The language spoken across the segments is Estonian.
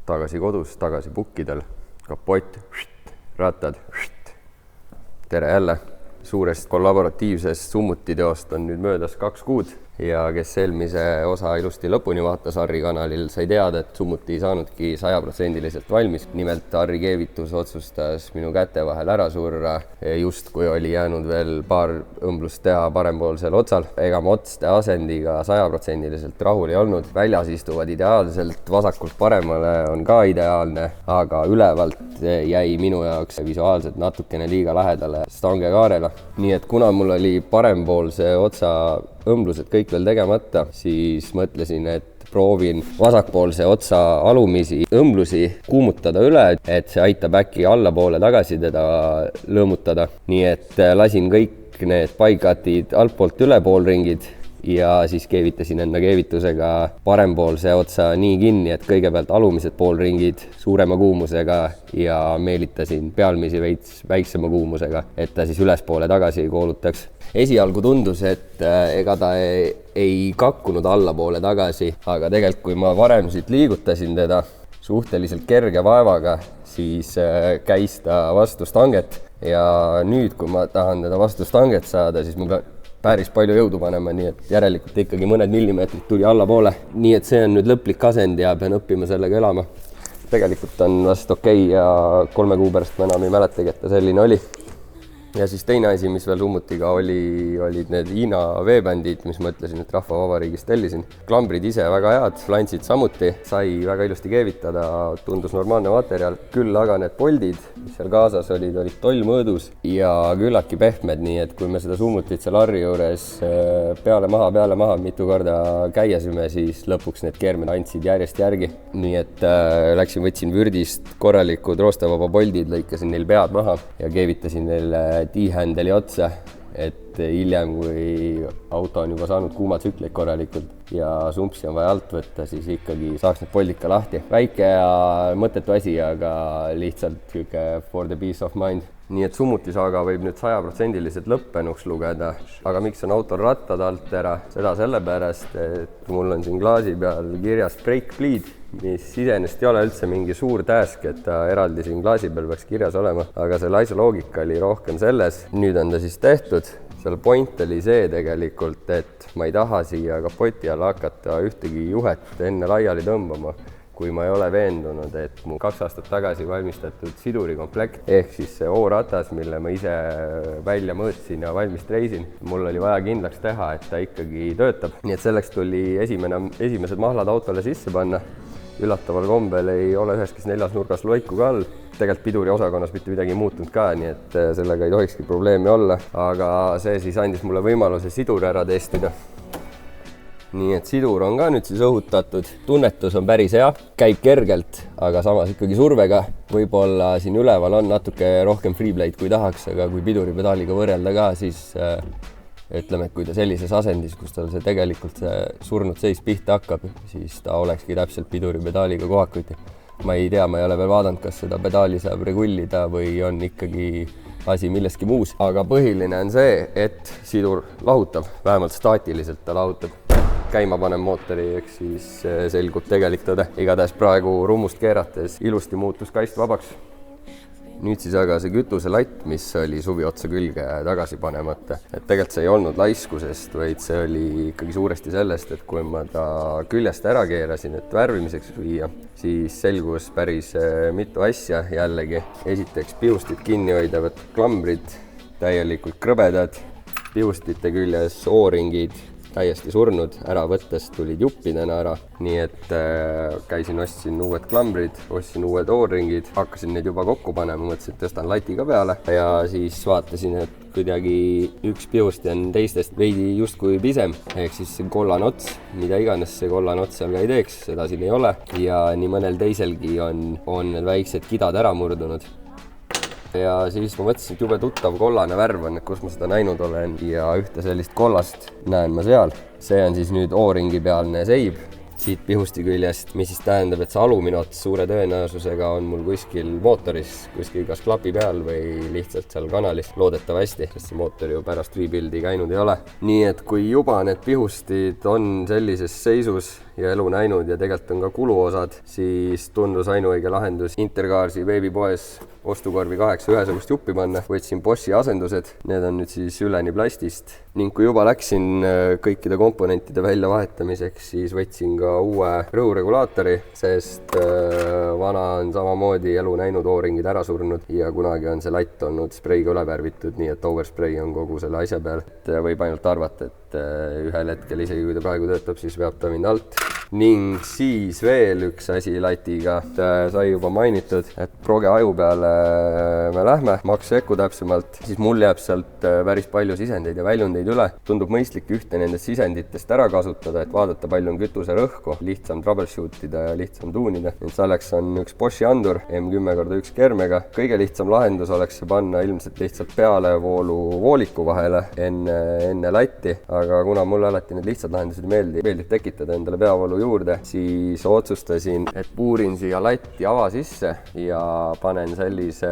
Tagasi kodus, tagasi pukkidel, kapott, rattad. Tere jälle! Suurest kollaboratiivsest summutiteost on nüüd möödas 2 kuud ja kes eelmise osa ilusti lõpuni vaatas Harri kanalil, sai teada, et summuti ei saanudki 100% valmis. Nimelt Harri keevitus otsustas minu käte vahel ära surra, just kui oli jäänud veel paar õmblust teha parempoolsel otsal. Ega ma otste asendiga 100% rahul ei olnud. Väljas istuvad ideaalselt, vasakult paremale on ka ideaalne, aga ülevalt jäi minu jaoks visuaalselt natukene liiga lähedale stangekaarele. Nii et kuna mul oli parempoolse otsa õmblused kõik veel tegemata, siis mõtlesin, et proovin vasakpoolse otsa alumisi õmblusi kuumutada üle, et see aitab äkki allapoole tagasi teda lõõmutada. Nii et lasin kõik need paikatid altpoolt üle poolringid ja siis keevitasin enda keevitusega parempoolse otsa nii kinni, et kõigepealt alumised poolringid suurema kuumusega ja meelitasin pealmisi veits väiksema kuumusega, et ta siis ülespoole tagasi ei koolutaks. Esialgu tundus, et ega ta ei kakkunud allapoole tagasi, aga tegelikult kui ma varem siit liigutasin teda suhteliselt kerge vaevaga, siis käis ta vastu stanget ja nüüd, kui ma tahan teda vastu stanget saada, siis ma pean päris palju jõudu panema, nii et järelikult ikkagi mõned millimeetrid tuli allapoole. Nii et see on nüüd lõplik asend ja pean õppima sellega elama. Tegelikult on vast okei ja 3 kuu pärast ma enam ei mäletagi, et ta selline oli. Ja siis teine asi, mis veel summutiga olid need Hiina veebändid, mis ma ütlesin, et Rahvavabariigist tellisin. Klambrid ise väga head, flantsid samuti, sai väga ilusti keevitada, tundus normaalne materjal. Küll aga need poldid, mis seal kaasas olid tollmõõdus ja küllaltki pehmed, nii et kui me seda summutit seal Harri juures peale maha mitu korda käiasime, siis lõpuks need keermed andsid järjest järgi. Nii et võtsin vürdist korralikud roostevaba poldid, lõikasin neil pead maha ja keevitasin neile T-handeli otsa, et hiljem, kui auto on juba saanud kuumatsükleid korralikult ja sumpsi on vaja alt võtta, siis ikkagi saaks need poldid ka lahti. Väike ja mõttetu asi, aga lihtsalt for the peace of mind. Nii et summutisaaga võib nüüd 100% lõppenuks lugeda, aga miks on autol rattad alt ära? Seda sellepärast, et mul on siin klaasi peal kirjas brake bleed, mis iseenesest ei ole üldse mingi suur task, et ta eraldi siin klaasi peal peaks kirjas olema, aga selle asja loogika oli rohkem selles. Nüüd on ta siis tehtud. Seal point oli see tegelikult, et ma ei taha siia kapoti alla hakata ühtegi juhet enne laiali tõmbama, kui ma ei ole veendunud, et mu 2 aastat tagasi valmistatud sidurikomplekt ehk siis see O-ratas, mille ma ise välja mõõtsin ja valmis treisin, mul oli vaja kindlaks teha, et ta ikkagi töötab. Nii et selleks tuli esimesed mahlad autole sisse panna. Üllataval kombel ei ole üheski 4 nurgas loiku ka all. Tegelikult piduri osakonnas mitte midagi muutunud ka, nii et sellega ei tohikski probleemi olla. Aga see siis andis mulle võimaluse sidur ära testida. Nii et sidur on ka nüüd siis õhutatud. Tunnetus on päris hea, käib kergelt, aga samas ikkagi survega. Võib-olla siin üleval on natuke rohkem freeblade kui tahaks, aga kui piduripedaaliga võrrelda ka, siis ütleme, et kui ta sellises asendis, kus tal see tegelikult see surnud seis pihta hakkab, siis ta olekski täpselt piduripedaaliga kohakuti. Ma ei tea, ma ei ole veel vaadanud, kas seda pedaali saab regullida või on ikkagi asi milleski muus. Aga põhiline on see, et sidur lahutab, vähemalt staatiliselt ta lahutab. Käima panen mootori, eks siis selgub tegelik tõde. Igatahes praegu rummust keerates ilusti muutus kaist vabaks. Nüüd siis aga see kütuselatt, mis oli suvi otsa külge tagasi panemata. Et tegelikult see ei olnud laiskusest, vaid see oli ikkagi suuresti sellest, et kui ma ta küljest ära keerasin, et värvimiseks viia, siis selgus päris mitu asja jällegi. Esiteks pihustit kinni hoidavad klambrid, täielikult krõbedad, pihustite küljes O-ringid, täiesti surnud, ära võttes tulid juppidena ära. Nii et ostsin uued klambrid, ostsin uued O-ringid, hakkasin neid juba kokku panema, mõtlesin, et tõstan lati ka peale ja siis vaatasin, et kuidagi üks pihusti on teistest veidi justkui pisem, ehk siis kollane ots, mida iganes see kollane ots seal ka ei teeks, seda siin ei ole ja nii mõnel teiselgi on need väiksed kidad ära murdunud. Ja siis ma mõtlesin, et jube tuttav kollane värv on, kus ma seda näinud olen ja ühte sellist kollast näen ma seal. See on siis nüüd O-ringi pealne seib siit pihusti küljest, mis siis tähendab, et see alumine ots suure tõenäosusega on mul kuskil mootoris, kuskil kas klapi peal või lihtsalt seal kanalis, loodetavasti, sest see mootor ju pärast rebuildi käinud ei ole. Nii et kui juba need pihustid on sellises seisus ja elu näinud ja tegelikult on ka kuluosad, siis tundus ainuõige lahendus Intercarsi veebipoes ostukorvi 8 ühesugust juppi panna. Võtsin Boschi asendused, need on nüüd siis üleni plastist ning kui juba läksin kõikide komponentide väljavahetamiseks, siis võtsin ka uue rõhuregulaatori, sest vana on samamoodi elu näinud, O-ringid ära surnud ja kunagi on see latt olnud spreiga üle värvitud, nii et overspray on kogu selle asja peal. Võib ainult arvata, et ühel hetkel, isegi kui ta praegu töötab, siis veab ta mind alt. Ning siis veel üks asi latiga, sai juba mainitud, et proge aju peale me lähme, Max Eco täpsemalt, siis mul jääb sealt päris palju sisendeid ja väljundeid üle. Tundub mõistlik ühte nendest sisenditest ära kasutada, et vaadata, palju on kütuse rõhku, lihtsam troubleshootida ja lihtsam tuunida. Selleks on üks Boschi andur M10x1 kermega. Kõige lihtsam lahendus oleks see panna ilmselt lihtsalt pealevoolu vooliku vahele enne latti, aga kuna mulle alati need lihtsad lahendused meeldib tekitada endale peavoolu juurde, siis otsustasin, et puurin siia latti ava sisse ja panen sellise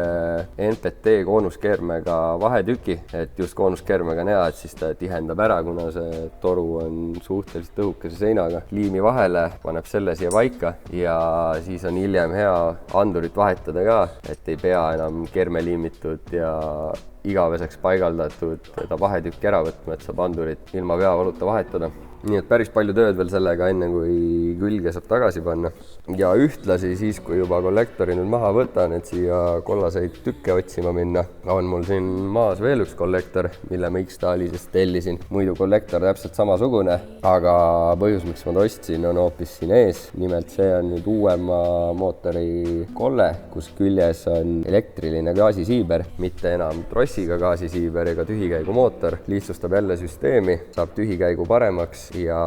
NPT koonuskeermega vahetüki, et just koonuskeermega näha, et siis ta tihendab ära, kuna see toru on suhteliselt õhukese seinaga. Liimi vahele, paneb selle siia paika ja siis on hiljem hea andurit vahetada ka, et ei pea enam kermeliimitud ja igaveseks paigaldatud seda vahetükki ära võtma, et saab andurit ilma peavaluta vahetada. Nii et päris palju tööd veel sellega, enne kui külge saab tagasi panna. Ja ühtlasi siis, kui juba kollektori nüüd maha võtan, et siia kollaseid tükke otsima minna, on mul siin maas veel üks kollektor, mille ma X-Stalisest tellisin. Muidu kollektor täpselt samasugune, aga põhjus, miks ma ta ostsin, on hoopis siin ees. Nimelt see on nüüd uuema mootori kolle, kus küljes on elektriline gaasisiiber, mitte enam trossiga gaasisiiber ega tühikäigu mootor. Lihtsustab jälle süsteemi, saab tühikäigu paremaks ja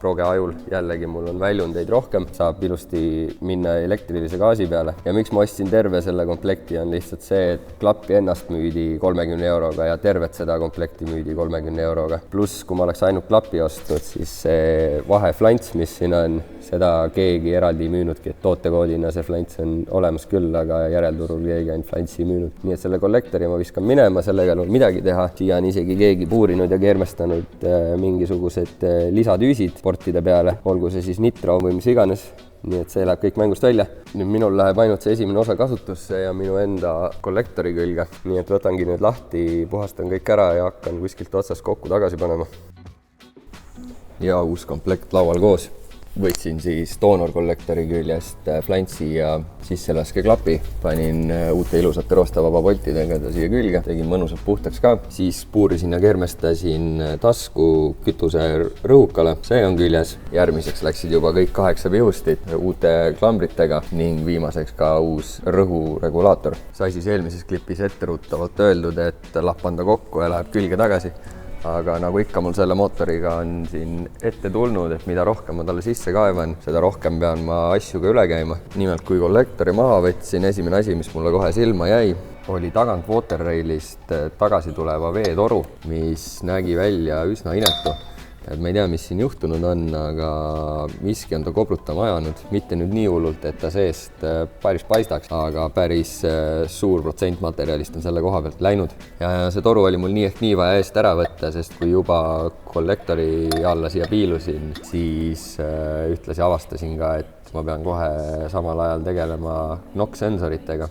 proge ajul jällegi mul on väljundeid rohkem, saab ilusti minna elektrilise gaasi peale. Ja miks ma ostsin terve selle komplekti on lihtsalt see, et klappi ennast müüdi 30 euroga ja tervet seda komplekti müüdi 30 euroga. Pluss, kui ma oleks ainult klappi ostnud, siis see vaheflants, mis siin on, seda keegi eraldi ei müünudki, et tootekoodina see flants on olemas küll, aga järelturul keegi ainult flantsi ei müünud. Nii et selle kollektori ma viskan minema, sellega ei ole midagi teha. Siia on isegi keegi puurinud ja keermestanud mingisugused lisatüüsid portide peale, olgu see siis nitro või mis iganes. Nii et see läheb kõik mängust välja. Nüüd minul läheb ainult see esimene osa kasutusse ja minu enda kollektori külge. Nii et võtangi nüüd lahti, puhastan kõik ära ja hakkan kuskilt otsast kokku tagasi panema. Ja uus komplekt laual koos. Võtsin siis Donor kollektori küljest flantsi ja sisselaskeklapi, panin uute ilusate roostevaba poltidega ta siia külge, tegin mõnusalt puhtaks ka, siis puurisin ja kermestasin tasku kütuse rõhukale, see on küljes. Järgmiseks läksid juba kõik 8 pihustit uute klambritega ning viimaseks ka uus rõhuregulaator. Sai siis eelmises klipis etteruttavalt öeldud, et lappan ta kokku ja läheb külge tagasi. Aga nagu ikka mul selle mootoriga on siin ette tulnud, et mida rohkem ma talle sisse kaevan, seda rohkem pean ma asju ka üle käima. Nimelt, kui kollektori maha võtsin, esimene asi, mis mulle kohe silma jäi, oli tagant waterrailist tagasi tuleva veetoru, mis nägi välja üsna inetu. Et ma ei tea, mis siin juhtunud on, aga miski on ta kobrutama ajanud. Mitte nüüd nii hullult, et ta seest päris paistaks, aga päris suur protsent materjalist on selle koha pealt läinud. Ja see toru oli mul nii ehk nii vaja eest ära võtta, sest kui juba kollektori alla siia piilusin, siis ühtlasi avastasin ka, et ma pean kohe samal ajal tegelema NOx-sensoritega.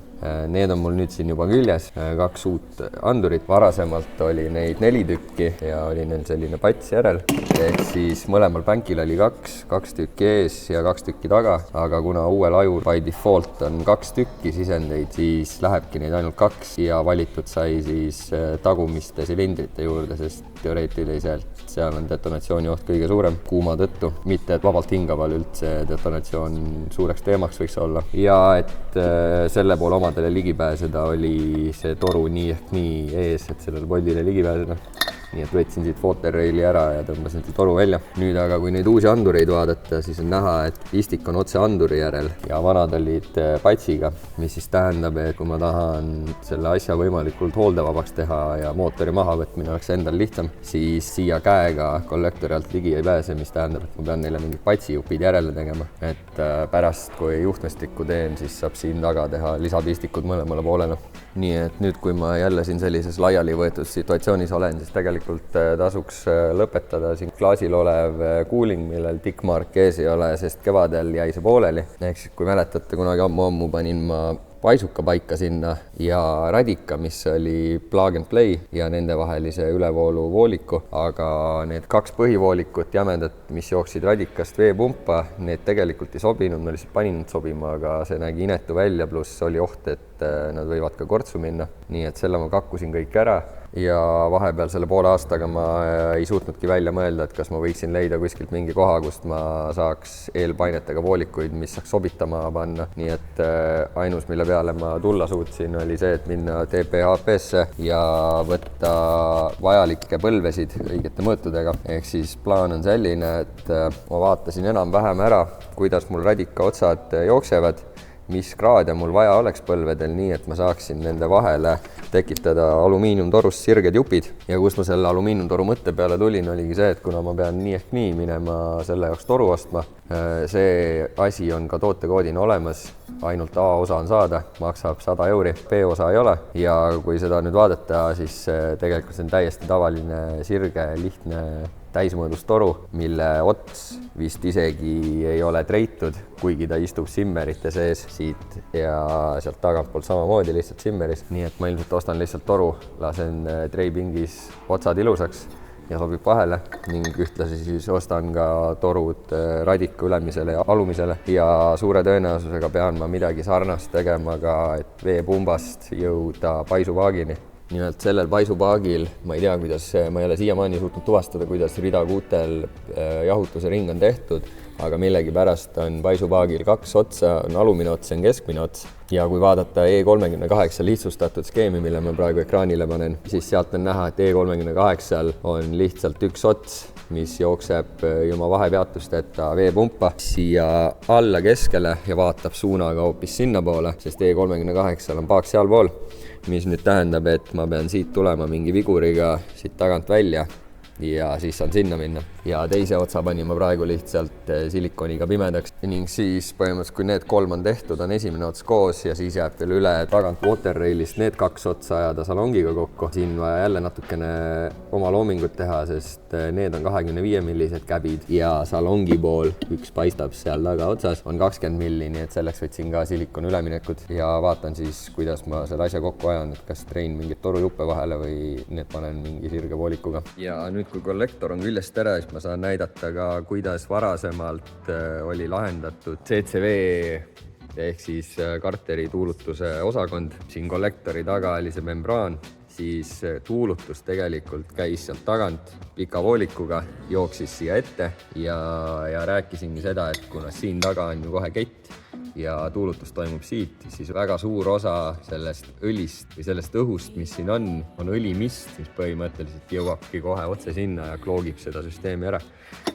Need on mul nüüd siin juba küljes, 2 uut andurit. Varasemalt oli neid 4 tükki ja oli neil selline pats järel. Ehk siis mõlemal pänkil oli 2 tükki ees ja 2 tükki taga, aga kuna uuel ajul by default on 2 tükki sisendeid, siis lähebki neid ainult 2 ja valitud sai siis tagumiste silindrite juurde, sest teoreetiliselt seal on detonatsiooni oht kõige suurem kuuma tõttu. Mitte, et vabalt hingaval üldse detonatsioon suureks teemaks võiks olla. Ja et selle poole omadele ligi pääseda, oli see toru nii ehk nii ees, et sellele poldile ligi pääseda. nii et võtsin siit Waterraili ära ja tõmbasin toru välja. Nüüd aga, kui neid uusi andureid vaadata, siis on näha, et pistik on otse anduri järel ja vanad olid patsiga, mis siis tähendab, et kui ma tahan selle asja võimalikult hooldevabaks teha ja mootori mahavõtmine oleks endal lihtsam, siis siia käega kollektori alt ligi ei pääse, mis tähendab, et ma pean neile mingid patsijupid järele tegema. Et pärast, kui juhtmestikku teen, siis saab siin taga teha lisapistikud mõlemale poolele. Nii et nüüd, kui ma jälle siin sellises laiali võetud situatsioonis olen, siis tegelikult tasuks lõpetada siin klaasil olev cooling, millel tikkmark ees ei ole, sest kevadel jäi see pooleli. Ehk siis, kui mäletate, kunagi ammu panin ma paisuka paika sinna ja radika, mis oli plug and play ja nende vahelise ülevoolu vooliku, aga need 2 põhivoolikut jämedat, mis jooksid radikast veepumpa, need tegelikult ei sobinud, ma lihtsalt panin need sobima, aga see nägi inetu välja, pluss oli oht, et nad võivad ka kortsu minna. Nii et selle ma kakkusin kõik ära ja vahepeal selle poole aastaga ma ei suutnudki välja mõelda, et kas ma võiksin leida kuskilt mingi koha, kust ma saaks eelpainetega voolikuid, mis saaks sobitama panna. Nii et ainus, mille peale ma tulla suutsin, oli see, et minna TPHP-sse ja võtta vajalikke põlvesid õigete mõõtudega. Ehk siis plaan on selline, et ma vaatasin enam-vähem ära, kuidas mul radika otsad jooksevad, mis kraade mul vaja oleks põlvedel, nii et ma saaksin nende vahele tekitada alumiiniumtorust sirged jupid. Ja kus ma selle alumiiniumtoru mõtte peale tulin, oligi see, et kuna ma pean nii ehk nii minema selle jaoks toru ostma, see asi on ka tootekoodina olemas, ainult A-osa on saada, maksab 100 €, B-osa ei ole. Ja kui seda nüüd vaadata, siis tegelikult see on täiesti tavaline sirge, lihtne täismõõdustoru, mille ots vist isegi ei ole treitud, kuigi ta istub simmerite sees siit ja sealt tagantpoolt samamoodi lihtsalt simmeris. Nii et ma ilmselt ostan lihtsalt toru, lasen treipingis otsad ilusaks ja sobib vahele ning ühtlasi siis ostan ka torud radika ülemisele ja alumisele ja suure tõenäosusega pean ma midagi sarnast tegema ka, et veepumbast jõuda paisupaagini. Nimelt sellel paisupaagil, ma ei tea, kuidas, ma ei ole siiamaani suutnud tuvastada, kuidas ridakuutel jahutuse ring on tehtud, aga millegipärast on paisupaagil 2 otsa, on alumine ots ja keskmine ots. Ja kui vaadata E38 lihtsustatud skeemi, mille ma praegu ekraanile panen, siis sealt on näha, et E38 on lihtsalt 1 ots, mis jookseb ilma vahepeatusteta veepumpa siia alla keskele ja vaatab suunaga hoopis sinnapoole, sest E38 on paak sealpool, mis nüüd tähendab, et ma pean siit tulema mingi viguriga siit tagant välja ja siis saan sinna minna. Ja teise otsa panin ma praegu lihtsalt silikoniga pimedaks ning siis põhimõtteliselt, kui need 3 on tehtud, on esimene ots koos ja siis jääb veel üle tagant Waterrailist need 2 otsa ajada salongiga kokku. Siin vaja jälle natukene oma loomingut teha, sest need on 25 millised käbid ja salongi pool, üks paistab seal taga otsas, on 20 milli, nii et selleks võtsin ka silikon üleminekud ja vaatan siis, kuidas ma selle asja kokku ajan, et kas trein mingit torujuppe vahele või need panen mingi sirge voolikuga. Ja nüüd, kui kollektor on küljest ära, siis ma saan näidata ka, kuidas varasemalt oli lahendatud CCV ehk siis karteri tuulutuse osakond. Siin kollektori taga oli see membraan, siis tuulutus tegelikult käis sealt tagant pika voolikuga, jooksis siia ette ja rääkisingi seda, et kuna siin taga on ju kohe kett ja tuulutus toimub siit, siis väga suur osa sellest õlist või sellest õhust, mis siin on õlimist, mis põhimõtteliselt jõuabki kohe otse sinna ja kloogib seda süsteemi ära.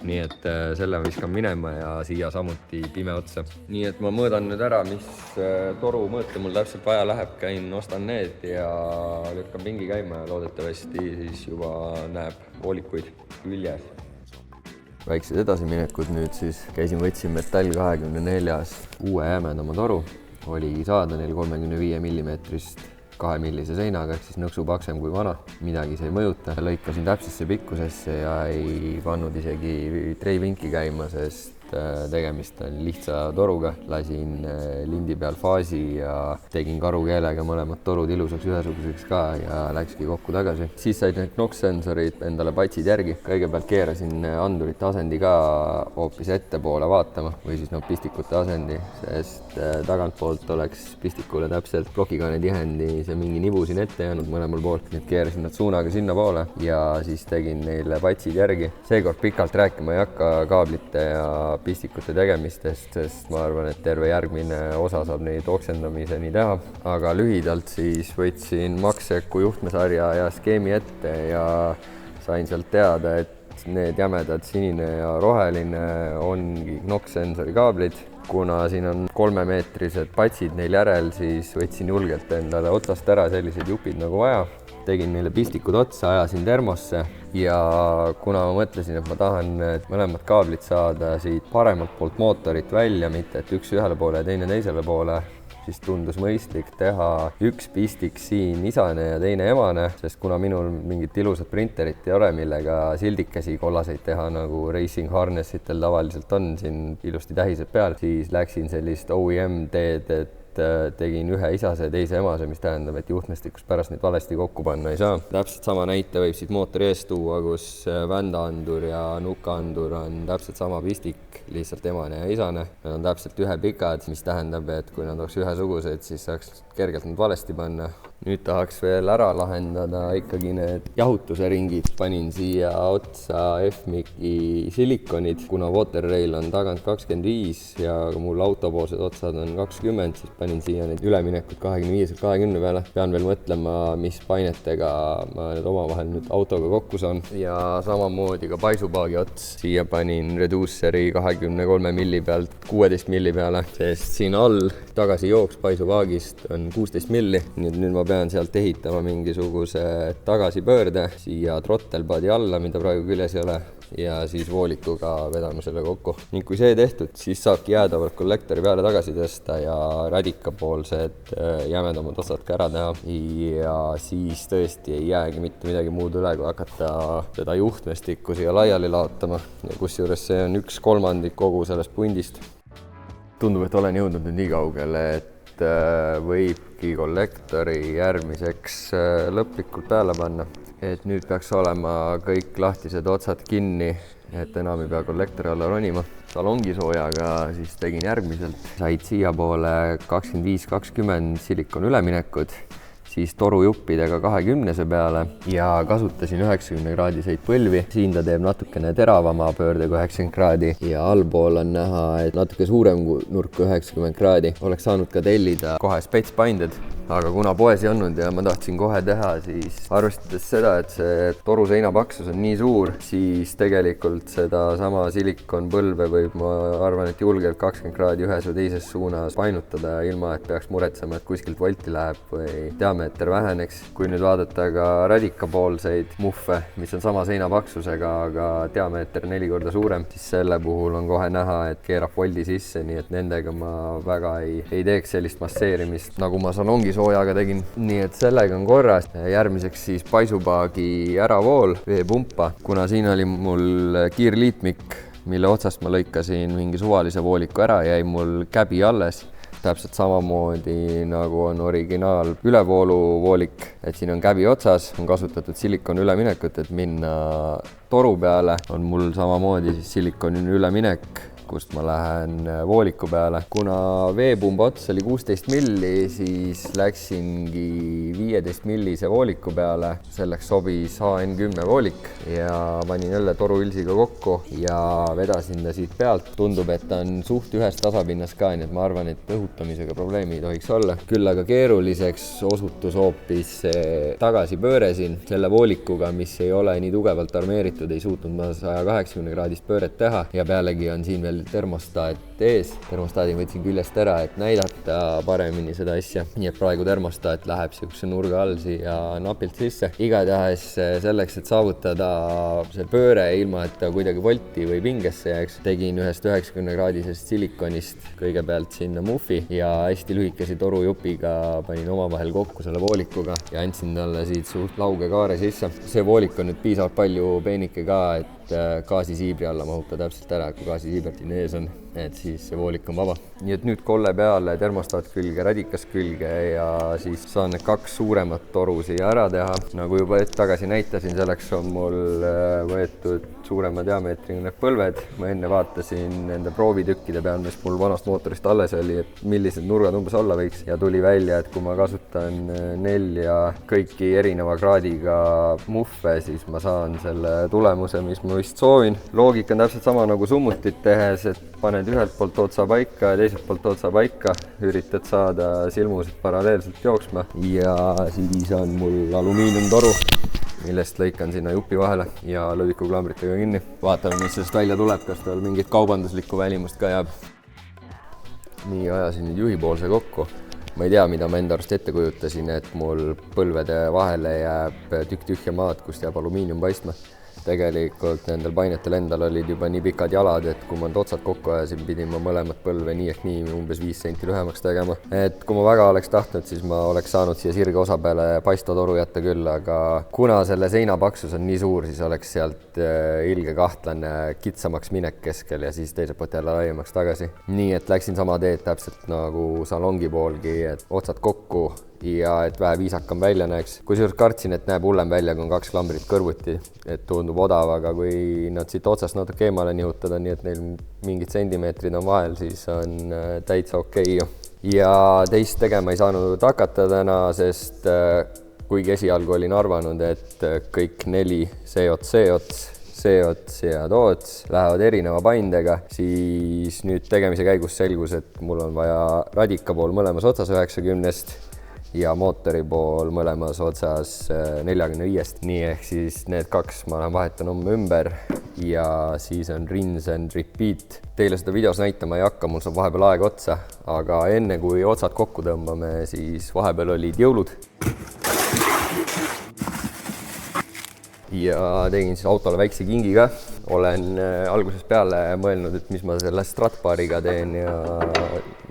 Nii et selle viskan minema ja siia samuti pime otsa. Nii et ma mõõdan nüüd ära, mis toru mõõte mul täpselt vaja läheb, käin, ostan need ja lükkan pingi käima ja loodetavasti siis juba näeb voolikuid küljes. Väiksed edasiminekud nüüd siis käisin, võtsin Metall 24 uue jämedama toru, oli saada neil 35 millimeetrist 2 millise seinaga, ehk siis nõksu paksem kui vana, midagi see ei mõjuta. Lõikasin täpsesse pikkusesse ja ei pannud isegi treivinki käima, sest tegemist on lihtsa toruga. Lasin lindi peal faasi ja tegin karukeelega mõlemad torud ilusaks ühesuguseks ka ja läkski kokku tagasi. Siis said need NOx-sensorid endale patsid järgi. Kõigepealt keerasin andurite asendi ka hoopis ettepoole vaatama või siis pistikute asendi, sest tagantpoolt oleks pistikule täpselt plokikaane tihendi see mingi nibu siin ette jäänud mõlemal pool. Nüüd keerasin nad suunaga sinna poole ja siis tegin neile patsid järgi. Seekord pikalt rääkima ei hakka kaablite ja pistikute tegemistest, sest ma arvan, et terve järgmine osa saab neid oksendamiseni teha. Aga lühidalt siis võtsin Maxecu juhtmesarja ja skeemi ette ja sain sealt teada, et need jämedad sinine ja roheline ongi NOx-sensori kaablid. Kuna siin on 3-meetrised patsid neil järel, siis võtsin julgelt endale otsast ära sellised jupid nagu vaja. Tegin neile pistikud otsa, ajasin termosse ja kuna ma mõtlesin, et ma tahan mõlemad kaablid saada siit paremalt poolt mootorit välja, mitte et üks ühele poole ja teine teisele poole, siis tundus mõistlik teha üks pistik siin isane ja teine emane, sest kuna minul mingit ilusat printerit ei ole, millega sildikesi kollaseid teha, nagu racing harnessitel tavaliselt on siin ilusti tähised peal, siis läksin sellist OEM teed, et tegin ühe isase ja teise emase, mis tähendab, et juhtmestikust pärast neid valesti kokku panna ei saa. Täpselt sama näite võib siit mootori eest tuua, kus vändaandur ja nukaandur on täpselt sama pistik, lihtsalt emane ja isane. Nad on täpselt ühe pikad, mis tähendab, et kui nad oleks ühesugused, siis saaks kergelt nad valesti panna. Nüüd tahaks veel ära lahendada ikkagi need jahutuse ringid. Panin siia otsa F-Miki silikonid, kuna water rail on tagant 25 ja mul autopoolsed otsad on 20, siis panin siia need üleminekud 25-20 peale. Pean veel mõtlema, mis painetega ma need omavahel nüüd autoga kokku saan. Ja samamoodi ka paisupaagi ots. Siia panin reduceri 23 milli pealt 16 milli peale, sest siin all tagasi jooks paisupaagist on 16 milli, nii et nüüd ma pean sealt ehitama mingisuguse tagasipöörde siia trottelpadi alla, mida praegu küljes ei ole, ja siis voolikuga vedame selle kokku. Ning kui see tehtud, siis saabki jäädavalt kollektori peale tagasi tõsta ja radikapoolsed jämedamad osad ka ära teha. Ja siis tõesti ei jäägi mitte midagi muud üle, kui hakata seda juhtmestikku siia laiali laotama. Ja kusjuures see on 1/3 kogu sellest pundist. Tundub, et olen jõudnud nüüd nii kaugele, et võibki kollektori järgmiseks lõplikult peale panna. Et nüüd peaks olema kõik lahtised otsad kinni, et enam ei pea kollektori alla ronima. Salongisoojaga siis tegin järgmiselt. Said siia poole 25-20 silikon üleminekud, siis torujuppidega 20 peale ja kasutasin 90-kraadiseid põlvi. Siin ta teeb natukene teravama pöörde kui 90 kraadi ja allpool on näha, et natuke suurem nurk kui 90 kraadi. Oleks saanud ka tellida kohe spetspainded, aga kuna poes ei olnud ja ma tahtsin kohe teha, siis arvestades seda, et see toru seina paksus on nii suur, siis tegelikult seda sama silikonpõlve võib, ma arvan, et julgelt 20 kraadi ühes või teises suunas painutada, ilma et peaks muretsema, et kuskilt volti läheb või diameeter väheneks. Kui nüüd vaadata ka radikapoolseid muffe, mis on sama seina paksusega, aga diameeter 4 korda suurem, siis selle puhul on kohe näha, et keerab voldi sisse, nii et nendega ma väga ei teeks sellist masseerimist, nagu ma salongisoojaga tegin. Nii et sellega on korras. Järgmiseks siis paisupaagi äravool, veepumpa. Kuna siin oli mul kiirliitmik, mille otsast ma lõikasin mingi suvalise vooliku ära, jäi mul käbi alles. Täpselt samamoodi nagu on originaal ülevooluvoolik, et siin on käbi otsas, on kasutatud silikoni üleminekut, et minna toru peale. On mul samamoodi siis silikoni üleminek, kust ma lähen vooliku peale. Kuna veepumba ots oli 16 milli, siis läksingi 15 millise vooliku peale. Selleks sobis HN10 voolik ja panin jälle toruülsiga kokku ja vedasin ta siit pealt. Tundub, et ta on suht ühes tasapinnas ka, nii et ma arvan, et õhutamisega probleemi ei tohiks olla. Küll aga keeruliseks osutus hoopis tagasipööre siin. Selle voolikuga, mis ei ole nii tugevalt armeeritud, ei suutnud ma 180 kraadist pööret teha ja pealegi on siin veel termostaat ees. Termostaadi võtsin küljest ära, et näidata paremini seda asja. Nii et praegu termostaat läheb siukse nurga all siia napilt sisse. Igatahes selleks, et saavutada see pööre ilma, et ta kuidagi volti või pingesse jääks, tegin ühest 90 kraadisest silikonist kõigepealt sinna muffi ja hästi lühikese torujupiga panin omavahel kokku selle voolikuga ja andsin talle siit suht lauge kaare sisse. See voolik on nüüd piisavalt palju peenike ka, et gaasisiibri alla mahub ta täpselt ära, kui gaasisiibert siin ees on, et siis see voolik on vaba. Nii et nüüd kolle peale termostaat külge, radikas külge ja siis saan need 2 suuremat toru siia ära teha. Nagu juba tagasi näitasin, selleks on mul võetud suurema diameetriga need põlved. Ma enne vaatasin nende proovitükkide peal, mis mul vanast mootorist alles oli, et millised nurgad umbes olla võiks ja tuli välja, et kui ma kasutan 4 kõiki erineva kraadiga muffe, siis ma saan selle tulemuse, mis ma vist soovin. Loogika on täpselt sama nagu summutit tehes, et paned ühelt poolt otsa paika ja teiselt poolt otsa paika, üritad saada silmused paralleelselt jooksma ja siis on mul alumiiniumtoru. millest lõikan sinna jupi vahele ja lõvikuklambritega kinni. Vaatame, mis sellest välja tuleb, kas tal mingit kaubanduslikku välimust ka jääb. Nii, ajasin nüüd juhipoolse kokku. Ma ei tea, mida ma enda arust ette kujutasin, et mul põlvede vahele jääb tükk tühja maad, kust jääb alumiinium paistma. Tegelikult nendel painetel endal olid juba nii pikad jalad, et kui ma need otsad kokku ajasin, pidin ma mõlemad põlve nii ehk nii umbes 5 senti lühemaks tegema. Et kui ma väga oleks tahtnud, siis ma oleks saanud siia sirge osa peale paistva toru jätta küll, aga kuna selle seina paksus on nii suur, siis oleks sealt ilge kahtlane kitsamaks minek keskel ja siis teiselt poolt jälle laiemaks tagasi. Nii et läksin sama teed täpselt nagu salongi poolgi, et otsad kokku ja et vähe viisakam välja näeks. Kusjuures kartsin, et näeb hullem välja, kui on 2 klambrit kõrvuti, et tundub odav, aga kui nad siit otsast natuke eemale nihutada, nii et neil mingid sentimeetrid on vahel, siis on täitsa okei. Ja teist tegema ei saanud hakata täna, sest kuigi esialgu olin arvanud, et kõik 4 see ots ja toots lähevad erineva paindega, siis nüüd tegemise käigus selgus, et mul on vaja radika pool mõlemas otsas 90-st ja mootori pool mõlemas otsas 45-st. Nii ehk siis need 2 ma vahetan homme ümber ja siis on rinse and repeat. Teile seda videos näitama ei hakka, mul saab vahepeal aeg otsa, aga enne kui otsad kokku tõmbame, siis vahepeal olid jõulud. Ja tegin siis autole väikse kingi ka. Olen algusest peale mõelnud, et mis ma selle Stratbariga teen ja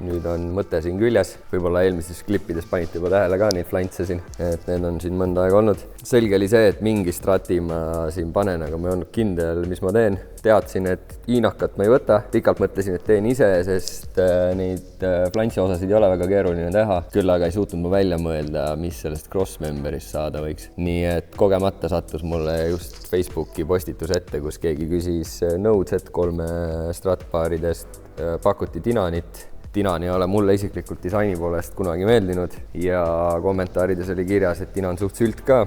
nüüd on mõte siin küljes. Võib-olla eelmises klippides panite juba tähele ka neid flantse siin, et need on siin mõnda aega olnud. Selge oli see, et mingi strati ma siin panen, aga ma ei olnud kindel, mis ma teen. Teadsin, et hiinakat ma ei võta. Pikalt mõtlesin, et teen ise, sest neid flantsi osasid ei ole väga keeruline teha. Küll aga ei suutnud ma välja mõelda, mis sellest crossmemberist saada võiks. Nii et kogemata sattus mulle just Facebooki postitus ette, kus keegi küsis nõu Z3 Stratbaridest, pakuti Tinanit. Tinan ei ole mulle isiklikult disaini poolest kunagi meeldinud ja kommentaarides oli kirjas, et Tinan suht sült ka.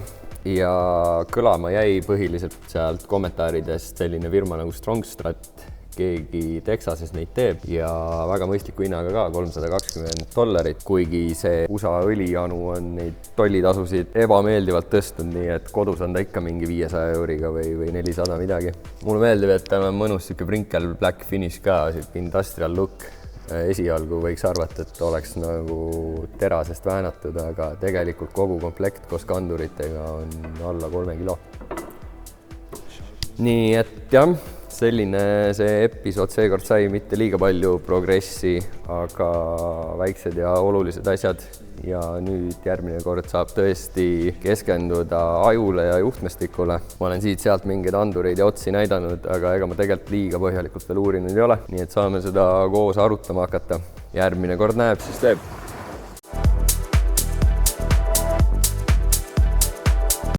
Ja kõlama jäi põhiliselt sealt kommentaaridest selline firma nagu Strongstrat, keegi Texases neid teeb ja väga mõistliku hinnaga ka, $320. Kuigi see USA õlijanu on neid tollitasusid ebameeldivalt tõstnud, nii et kodus on ta ikka mingi 500 euriga või 400 midagi. Mulle meeldib, et ta on mõnus siuke Brinkel black finish ka, siuke industrial look. Esialgu võiks arvata, et oleks nagu terasest väänatud, aga tegelikult kogu komplekt koos kanduritega on alla 3 kilo. Nii et jah, selline see episood seekord sai, mitte liiga palju progressi, aga väiksed ja olulised asjad. Ja nüüd järgmine kord saab tõesti keskenduda ajule ja juhtmestikule. Ma olen siit-sealt mingeid andureid ja otsi näidanud, aga ega ma tegelikult liiga põhjalikult veel uurinud ei ole. Nii et saame seda koos arutama hakata. Järgmine kord näeb, siis teeb.